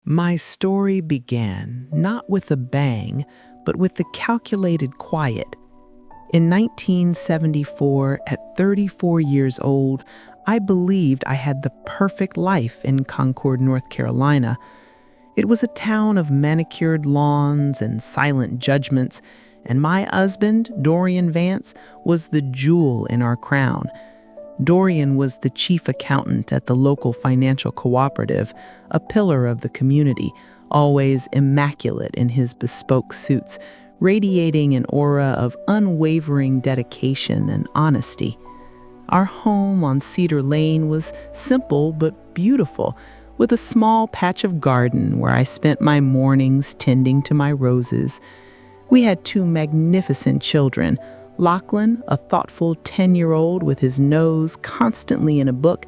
My story began not with a bang, but with a calculated quiet. In 1974, at 34 years old, I believed I had the perfect life in Concord, North Carolina. It was a town of manicured lawns and silent judgments, and my husband, Dorian Vance, was the jewel in our crown. Dorian was the chief accountant at the local financial cooperative, a pillar of the community, always immaculate in his bespoke suits, radiating an aura of unwavering dedication and honesty. Our home on Cedar Lane was simple but beautiful, with a small patch of garden where I spent my mornings tending to my roses. We had two magnificent children, Lachlan, a thoughtful 10-year-old with his nose constantly in a book,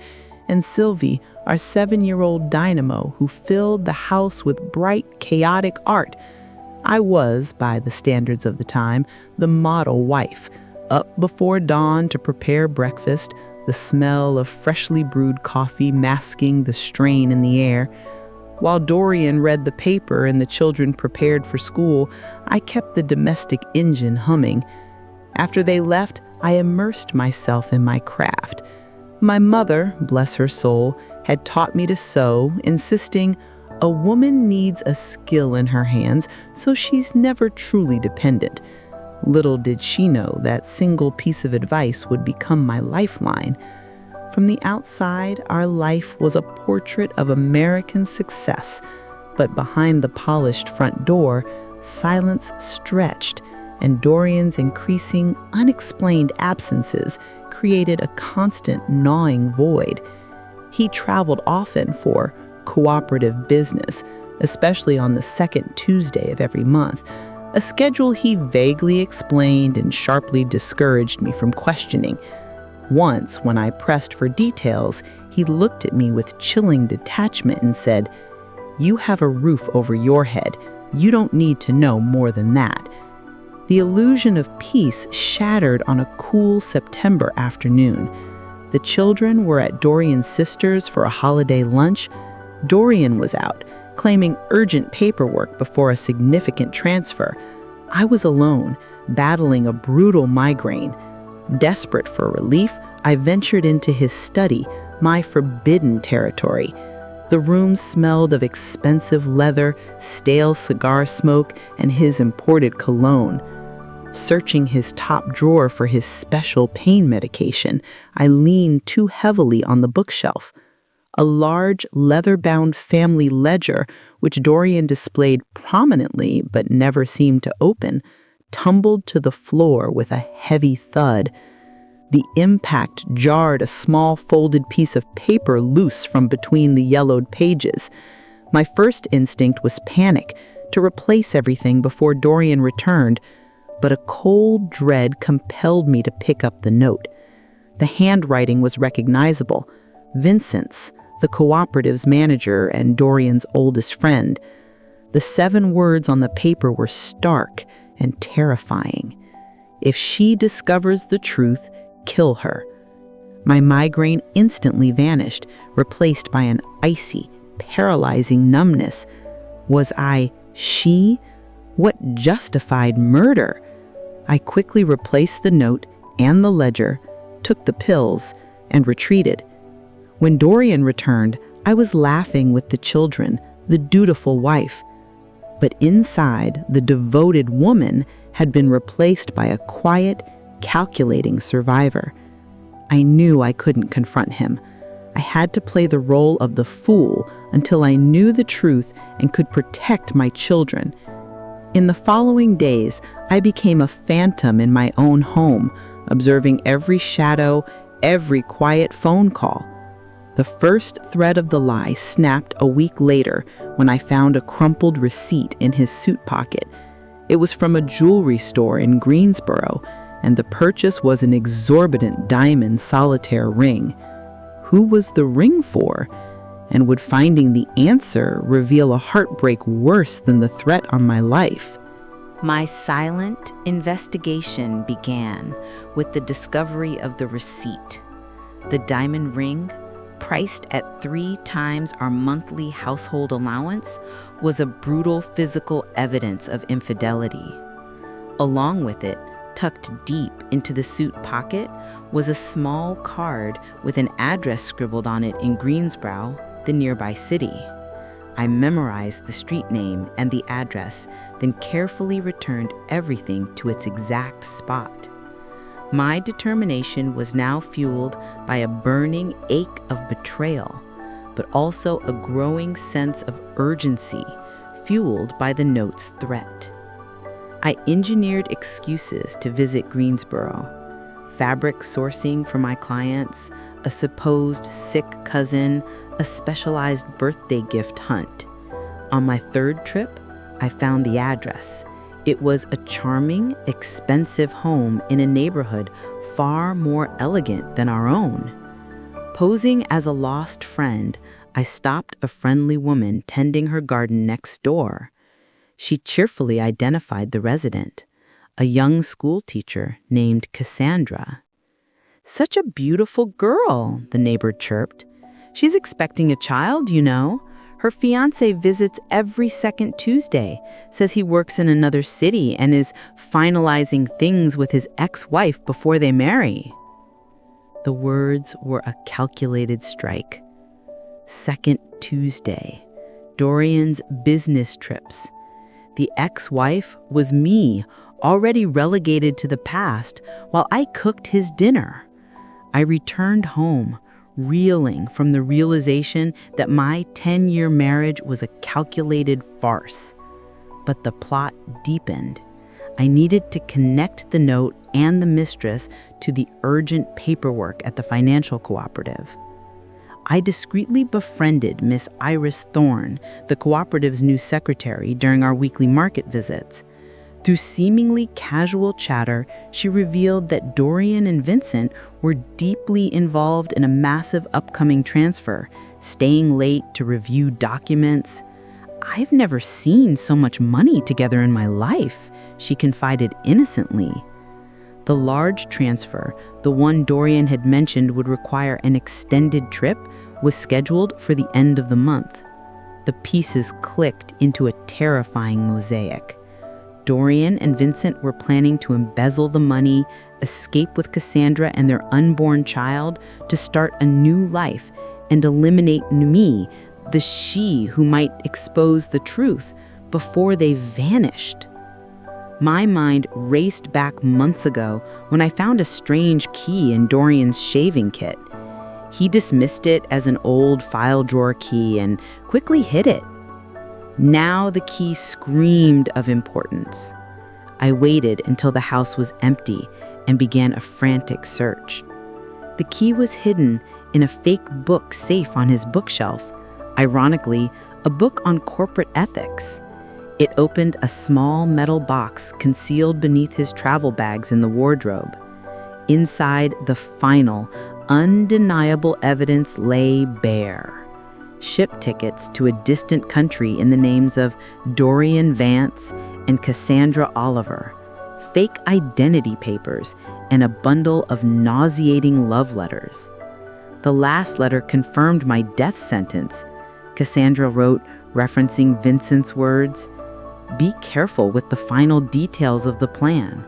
and Sylvie, our 7-year-old dynamo who filled the house with bright, chaotic art. I was, by the standards of the time, the model wife, up before dawn to prepare breakfast, the smell of freshly brewed coffee masking the strain in the air. While Dorian read the paper and the children prepared for school, I kept the domestic engine humming. After they left, I immersed myself in my craft. My mother, bless her soul, had taught me to sew, insisting, "A woman needs a skill in her hands, so she's never truly dependent." Little did she know that single piece of advice would become my lifeline. From the outside, our life was a portrait of American success, but behind the polished front door, silence stretched, and Dorian's increasing, unexplained absences created a constant gnawing void. He traveled often for cooperative business, especially on the second Tuesday of every month, a schedule he vaguely explained and sharply discouraged me from questioning. Once, when I pressed for details, he looked at me with chilling detachment and said, "You have a roof over your head. You don't need to know more than that." The illusion of peace shattered on a cool September afternoon. The children were at Dorian's sister's for a holiday lunch. Dorian was out, claiming urgent paperwork before a significant transfer. I was alone, battling a brutal migraine. Desperate for relief, I ventured into his study, my forbidden territory. The room smelled of expensive leather, stale cigar smoke, and his imported cologne. Searching his top drawer for his special pain medication, I leaned too heavily on the bookshelf. A large, leather-bound family ledger, which Dorian displayed prominently but never seemed to open, tumbled to the floor with a heavy thud. The impact jarred a small folded piece of paper loose from between the yellowed pages. My first instinct was panic, to replace everything before Dorian returned, but a cold dread compelled me to pick up the note. The handwriting was recognizable. Vincent's, the cooperative's manager and Dorian's oldest friend. The 7 words on the paper were stark and terrifying. "If she discovers the truth, kill her." My migraine instantly vanished, replaced by an icy, paralyzing numbness. Was I she? What justified murder? I quickly replaced the note and the ledger, took the pills, and retreated. When Dorian returned, I was laughing with the children, the dutiful wife. But inside, the devoted woman had been replaced by a quiet, calculating survivor. I knew I couldn't confront him. I had to play the role of the fool until I knew the truth and could protect my children. In the following days, I became a phantom in my own home, observing every shadow, every quiet phone call. The first thread of the lie snapped a week later when I found a crumpled receipt in his suit pocket. It was from a jewelry store in Greensboro, and the purchase was an exorbitant diamond solitaire ring. Who was the ring for? And would finding the answer reveal a heartbreak worse than the threat on my life? My silent investigation began with the discovery of the receipt. The diamond ring, priced at 3 times our monthly household allowance, was a brutal physical evidence of infidelity. Along with it, tucked deep into the suit pocket, was a small card with an address scribbled on it in Greensboro, the nearby city. I memorized the street name and the address, then carefully returned everything to its exact spot. My determination was now fueled by a burning ache of betrayal, but also a growing sense of urgency, fueled by the note's threat. I engineered excuses to visit Greensboro: fabric sourcing for my clients, a supposed sick cousin, a specialized birthday gift hunt. On my third trip, I found the address. It was a charming, expensive home in a neighborhood far more elegant than our own. Posing as a lost friend, I stopped a friendly woman tending her garden next door. She cheerfully identified the resident, a young school teacher named Cassandra. "Such a beautiful girl," the neighbor chirped. "She's expecting a child, you know. Her fiancé visits every second Tuesday, says he works in another city and is finalizing things with his ex-wife before they marry." The words were a calculated strike. Second Tuesday, Dorian's business trips. The ex-wife was me, already relegated to the past, while I cooked his dinner. I returned home, reeling from the realization that my 10-year marriage was a calculated farce. But the plot deepened. I needed to connect the note and the mistress to the urgent paperwork at the financial cooperative. I discreetly befriended Miss Iris Thorne, the cooperative's new secretary, during our weekly market visits. Through seemingly casual chatter, she revealed that Dorian and Vincent were deeply involved in a massive upcoming transfer, staying late to review documents. "I've never seen so much money together in my life," she confided innocently. The large transfer, the one Dorian had mentioned would require an extended trip, was scheduled for the end of the month. The pieces clicked into a terrifying mosaic. Dorian and Vincent were planning to embezzle the money, escape with Cassandra and their unborn child to start a new life, and eliminate me, the she who might expose the truth, before they vanished. My mind raced back months ago when I found a strange key in Dorian's shaving kit. He dismissed it as an old file drawer key and quickly hid it. Now the key screamed of importance. I waited until the house was empty and began a frantic search. The key was hidden in a fake book safe on his bookshelf, ironically, a book on corporate ethics. It opened a small metal box concealed beneath his travel bags in the wardrobe. Inside, the final, undeniable evidence lay bare. Ship tickets to a distant country in the names of Dorian Vance and Cassandra Oliver, fake identity papers, and a bundle of nauseating love letters. The last letter confirmed my death sentence. Cassandra wrote, referencing Vincent's words, "Be careful with the final details of the plan.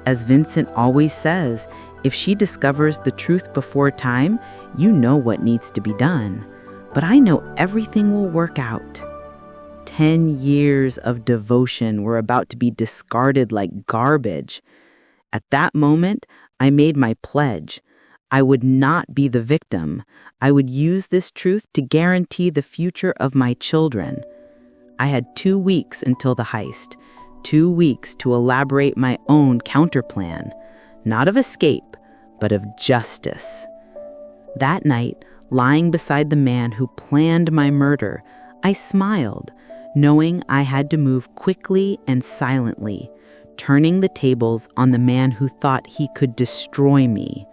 As Vincent always says, if she discovers the truth before time, you know what needs to be done. But I know everything will work out." 10 years of devotion were about to be discarded like garbage. At that moment, I made my pledge. I would not be the victim. I would use this truth to guarantee the future of my children. I had 2 weeks until the heist, 2 weeks to elaborate my own counterplan, not of escape, but of justice. That night, lying beside the man who planned my murder, I smiled, knowing I had to move quickly and silently, turning the tables on the man who thought he could destroy me.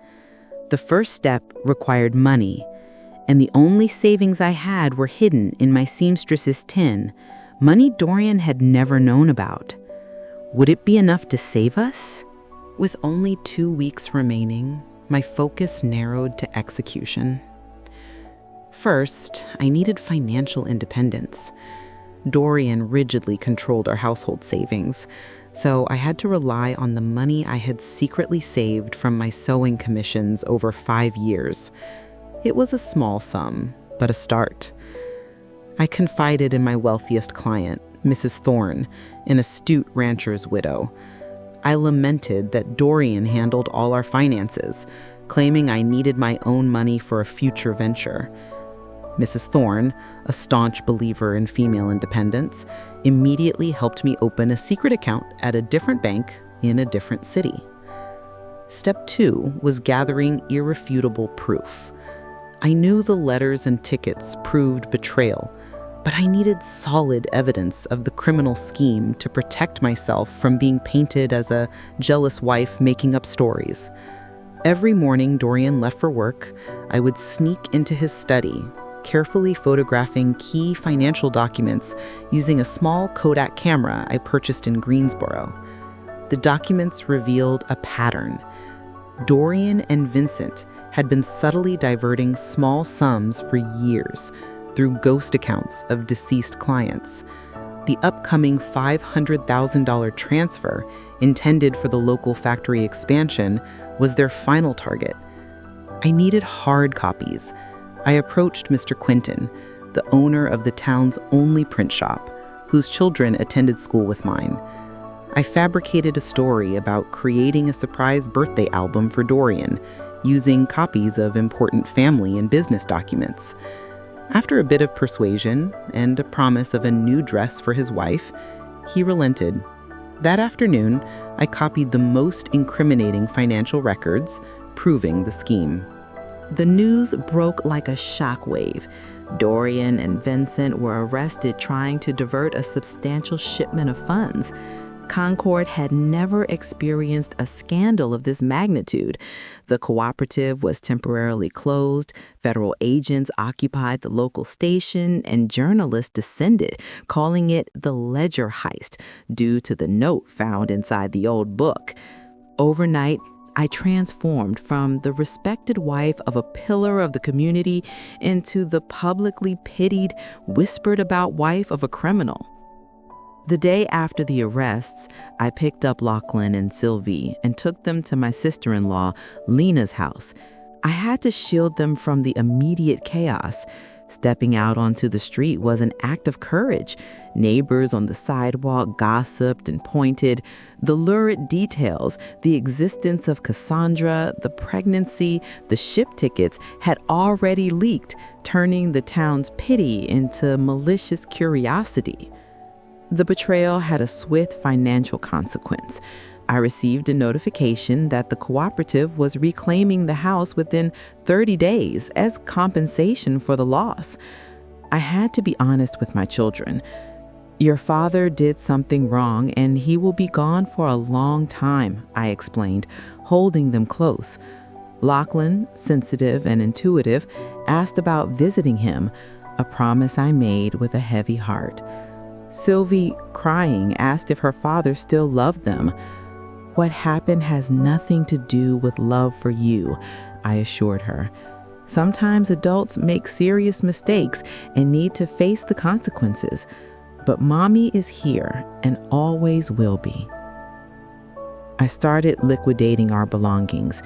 The first step required money, and the only savings I had were hidden in my seamstress's tin, money Dorian had never known about. Would it be enough to save us? With only 2 weeks remaining, my focus narrowed to execution. First, I needed financial independence. Dorian rigidly controlled our household savings, so I had to rely on the money I had secretly saved from my sewing commissions over 5 years. It was a small sum, but a start. I confided in my wealthiest client, Mrs. Thorne, an astute rancher's widow. I lamented that Dorian handled all our finances, claiming I needed my own money for a future venture. Mrs. Thorne, a staunch believer in female independence, immediately helped me open a secret account at a different bank in a different city. Step 2 was gathering irrefutable proof. I knew the letters and tickets proved betrayal, but I needed solid evidence of the criminal scheme to protect myself from being painted as a jealous wife making up stories. Every morning Dorian left for work, I would sneak into his study, carefully photographing key financial documents using a small Kodak camera I purchased in Greensboro. The documents revealed a pattern. Dorian and Vincent had been subtly diverting small sums for years through ghost accounts of deceased clients. The upcoming $500,000 transfer, intended for the local factory expansion, was their final target. I needed hard copies. I approached Mr. Quinton, the owner of the town's only print shop, whose children attended school with mine. I fabricated a story about creating a surprise birthday album for Dorian, using copies of important family and business documents. After a bit of persuasion and a promise of a new dress for his wife, he relented. That afternoon, I copied the most incriminating financial records, proving the scheme. The news broke like a shockwave. Dorian and Vincent were arrested trying to divert a substantial shipment of funds. Concord had never experienced a scandal of this magnitude. The cooperative was temporarily closed, federal agents occupied the local station, and journalists descended, calling it the Ledger heist, due to the note found inside the old book. Overnight, I transformed from the respected wife of a pillar of the community into the publicly pitied, whispered about wife of a criminal. The day after the arrests, I picked up Lachlan and Sylvie and took them to my sister-in-law, Lena's house. I had to shield them from the immediate chaos. Stepping out onto the street was an act of courage. Neighbors on the sidewalk gossiped and pointed. The lurid details, the existence of Cassandra, the pregnancy, the ship tickets had already leaked, turning the town's pity into malicious curiosity. The betrayal had a swift financial consequence. I received a notification that the cooperative was reclaiming the house within 30 days as compensation for the loss. I had to be honest with my children. Your father did something wrong and he will be gone for a long time, I explained, holding them close. Lachlan, sensitive and intuitive, asked about visiting him, a promise I made with a heavy heart. Sylvie, crying, asked if her father still loved them. What happened has nothing to do with love for you, I assured her. Sometimes adults make serious mistakes and need to face the consequences, but Mommy is here and always will be. I started liquidating our belongings.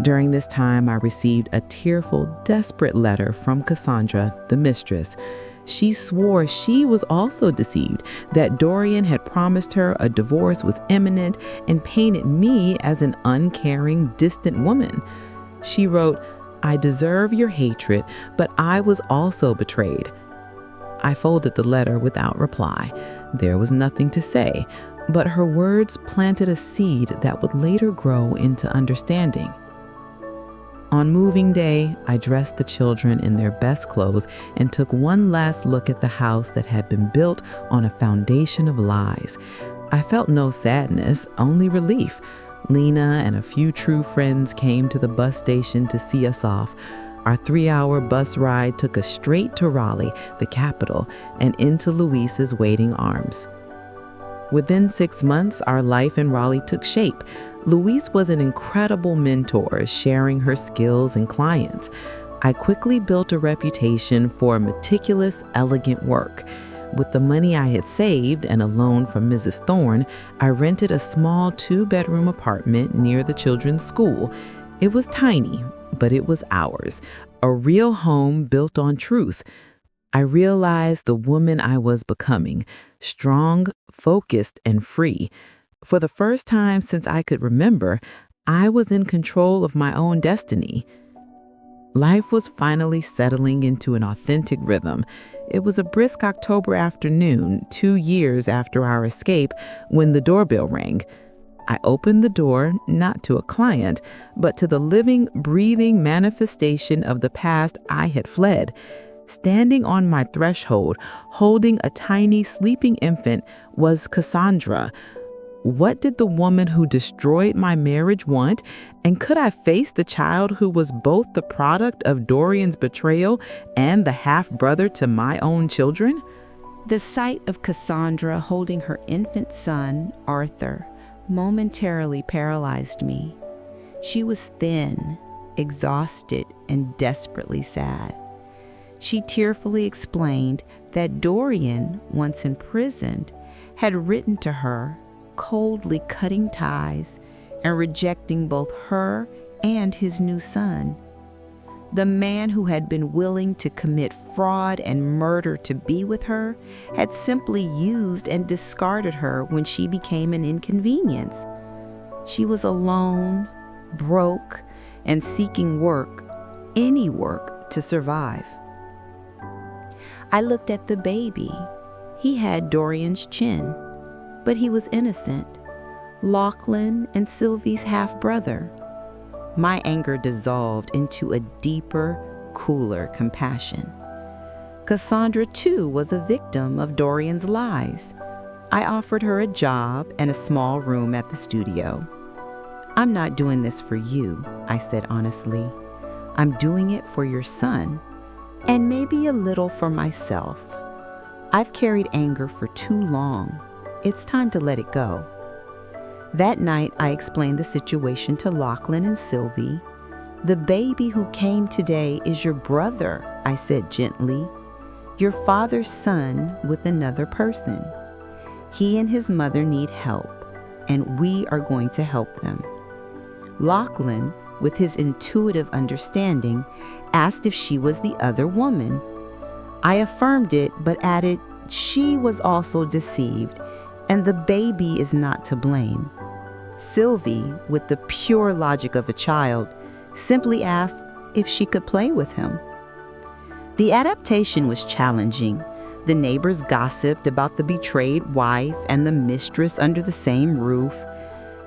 During this time, I received a tearful, desperate letter from Cassandra, the mistress. She swore she was also deceived, that Dorian had promised her a divorce was imminent and painted me as an uncaring, distant woman. She wrote, "I deserve your hatred, but I was also betrayed." I folded the letter without reply. There was nothing to say, but her words planted a seed that would later grow into understanding. On moving day, I dressed the children in their best clothes and took one last look at the house that had been built on a foundation of lies. I felt no sadness, only relief. Lena and a few true friends came to the bus station to see us off. Our 3-hour bus ride took us straight to Raleigh, the capital, and into Luis's waiting arms. Within 6 months, our life in Raleigh took shape. Luis was an incredible mentor, sharing her skills and clients. I quickly built a reputation for meticulous, elegant work. With the money I had saved and a loan from Mrs. Thorne, I rented a small 2-bedroom apartment near the children's school. It was tiny, but it was ours, a real home built on truth. I realized the woman I was becoming, strong, focused, and free. For the first time since I could remember, I was in control of my own destiny. Life was finally settling into an authentic rhythm. It was a brisk October afternoon, 2 years after our escape, when the doorbell rang. I opened the door, not to a client, but to the living, breathing manifestation of the past I had fled. Standing on my threshold, holding a tiny sleeping infant, was Cassandra. What did the woman who destroyed my marriage want? And could I face the child who was both the product of Dorian's betrayal and the half-brother to my own children? The sight of Cassandra holding her infant son, Arthur, momentarily paralyzed me. She was thin, exhausted, and desperately sad. She tearfully explained that Dorian, once imprisoned, had written to her, coldly cutting ties and rejecting both her and his new son. The man who had been willing to commit fraud and murder to be with her had simply used and discarded her when she became an inconvenience. She was alone, broke, and seeking work, any work, to survive. I looked at the baby. He had Dorian's chin, but he was innocent. Lachlan and Sylvie's half-brother. My anger dissolved into a deeper, cooler compassion. Cassandra, too, was a victim of Dorian's lies. I offered her a job and a small room at the studio. "I'm not doing this for you," I said honestly. "I'm doing it for your son, and maybe a little for myself. I've carried anger for too long. It's time to let it go." That night, I explained the situation to Lachlan and Sylvie. "The baby who came today is your brother," I said gently. "Your father's son with another person. He and his mother need help, and we are going to help them." Lachlan, with his intuitive understanding, asked if she was the other woman. I affirmed it, but added she was also deceived, and the baby is not to blame. Sylvie, with the pure logic of a child, simply asked if she could play with him. The adaptation was challenging. The neighbors gossiped about the betrayed wife and the mistress under the same roof.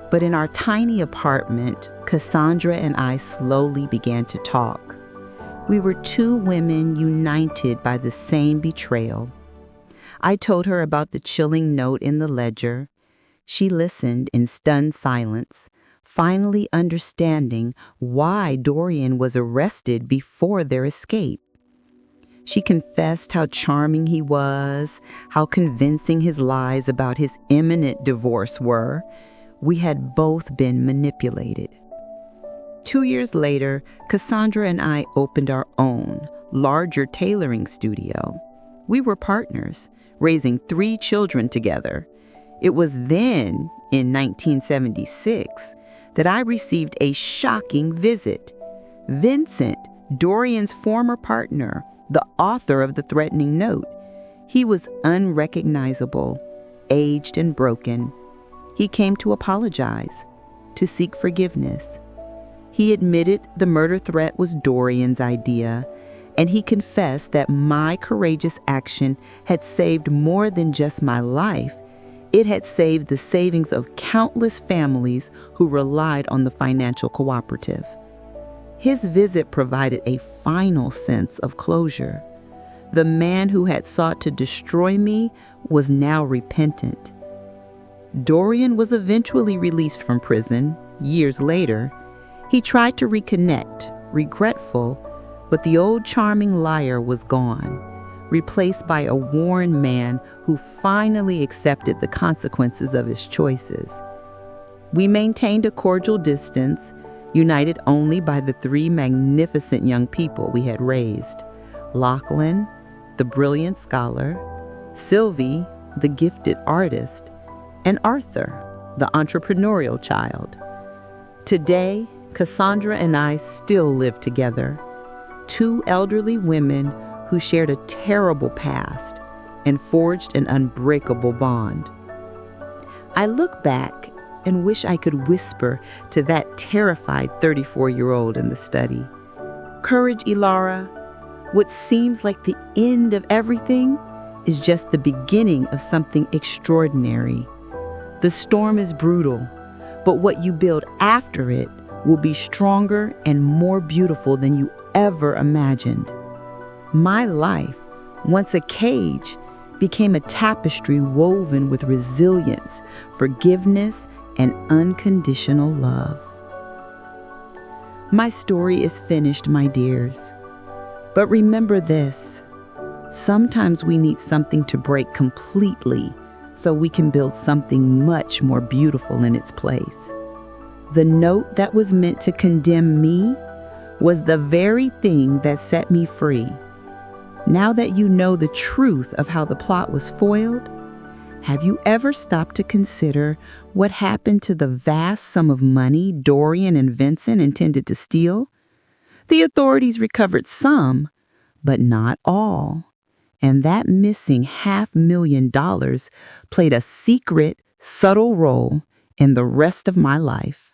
But in our tiny apartment, Cassandra and I slowly began to talk. We were two women united by the same betrayal. I told her about the chilling note in the ledger. She listened in stunned silence, finally understanding why Dorian was arrested before their escape. She confessed how charming he was, how convincing his lies about his imminent divorce were. We had both been manipulated. 2 years later, Cassandra and I opened our own, larger tailoring studio. We were partners, raising 3 children together. It was then, in 1976, that I received a shocking visit. Vincent, Dorian's former partner, the author of the threatening note. He was unrecognizable, aged and broken. He came to apologize, to seek forgiveness. He admitted the murder threat was Dorian's idea, and he confessed that my courageous action had saved more than just my life. It had saved the savings of countless families who relied on the financial cooperative. His visit provided a final sense of closure. The man who had sought to destroy me was now repentant. Dorian was eventually released from prison years later. He tried to reconnect, regretful, but the old charming liar was gone, replaced by a worn man who finally accepted the consequences of his choices. We maintained a cordial distance, united only by the three magnificent young people we had raised: Lachlan, the brilliant scholar; Sylvie, the gifted artist; and Arthur, the entrepreneurial child. Today, Cassandra and I still live together, two elderly women who shared a terrible past and forged an unbreakable bond. I look back and wish I could whisper to that terrified 34-year-old in the study, "Courage, Ilara. What seems like the end of everything is just the beginning of something extraordinary. The storm is brutal, but what you build after it will be stronger and more beautiful than you ever imagined." My life, once a cage, became a tapestry woven with resilience, forgiveness, and unconditional love. My story is finished, my dears. But remember this: sometimes we need something to break completely so we can build something much more beautiful in its place. The note that was meant to condemn me was the very thing that set me free. Now that you know the truth of how the plot was foiled, have you ever stopped to consider what happened to the vast sum of money Dorian and Vincent intended to steal? The authorities recovered some, but not all. And that missing $500,000 played a secret, subtle role in the rest of my life.